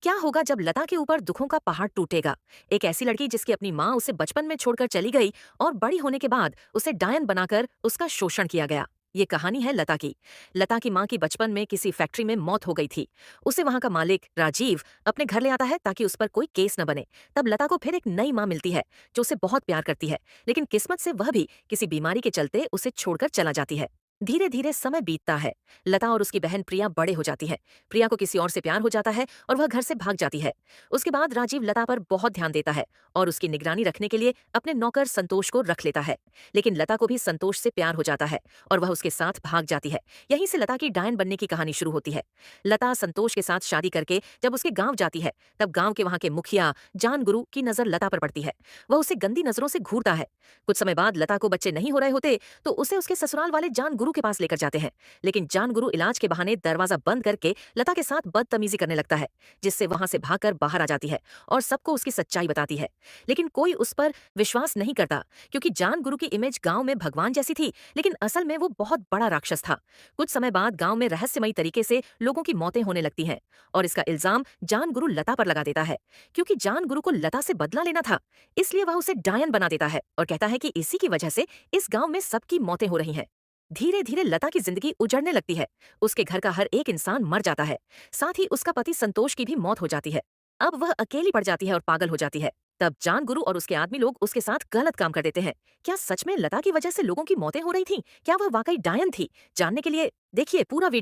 क्या होगा जब लता के ऊपर दुखों का पहाड़ टूटेगा? एक ऐसी लड़की जिसकी अपनी माँ उसे बचपन में छोड़कर चली गई और बड़ी होने के बाद उसे डायन बनाकर उसका शोषण किया गया। ये कहानी है लता की। लता की माँ की बचपन में किसी फैक्ट्री में मौत हो गई थी। उसे वहां का मालिक राजीव अपने घर ले आता है ताकि उस पर कोई केस न बने। तब लता को फिर एक नई माँ मिलती है जो उसे बहुत प्यार करती है, लेकिन किस्मत से वह भी किसी बीमारी के चलते उसे छोड़कर चला जाती है। धीरे धीरे समय बीतता है। लता और उसकी बहन प्रिया बड़े हो जाती है। प्रिया को किसी और से प्यार हो जाता है और वह घर से भाग जाती है। उसके बाद राजीव लता पर बहुत ध्यान देता है और उसकी निगरानी रखने के लिए अपने नौकर संतोष को रख लेता है। लेकिन लता को भी संतोष से प्यार हो जाता है और वह उसके साथ भाग जाती है। यहीं से लता की डायन बनने की कहानी शुरू होती है। लता संतोष के साथ शादी करके जब उसके गांव जाती है, तब गांव के वहां के मुखिया जान गुरु की नजर लता पर पड़ती है। वह उसे गंदी नजरों से घूरता है। कुछ समय बाद लता को बच्चे नहीं हो रहे होते तो उसे उसके ससुराल वाले जान गुरु के पास लेकर जाते हैं। लेकिन जान गुरु इलाज के बहाने दरवाजा बंद करके लता के साथ बदतमीजी करने लगता है, जिससे वहां से भागकर बाहर आ जाती है और सबको उसकी सच्चाई बताती है। लेकिन कोई उस पर विश्वास नहीं करता, क्योंकि जान गुरु की इमेज गांव में भगवान जैसी थी, लेकिन असल में वो बहुत बड़ा राक्षस था। कुछ समय बाद गांव में रहस्यमयी तरीके से लोगों की मौतें होने लगती हैं और इसका इल्जाम जान गुरु लता पर लगा देता है। क्योंकि जान गुरु को लता से बदला लेना था, इसलिए वह उसे डायन बना देता है और कहता है कि इसी की वजह से इस गांव में सबकी मौतें हो रही हैं। धीरे धीरे लता की जिंदगी उजड़ने लगती है। उसके घर का हर एक इंसान मर जाता है। साथ ही उसका पति संतोष की भी मौत हो जाती है। अब वह अकेली पड़ जाती है और पागल हो जाती है। तब जान गुरु और उसके आदमी लोग उसके साथ गलत काम कर देते हैं। क्या सच में लता की वजह से लोगों की मौतें हो रही थीं? क्या वह वाकई डायन थी? जानने के लिए देखिए पूरा वीडियो।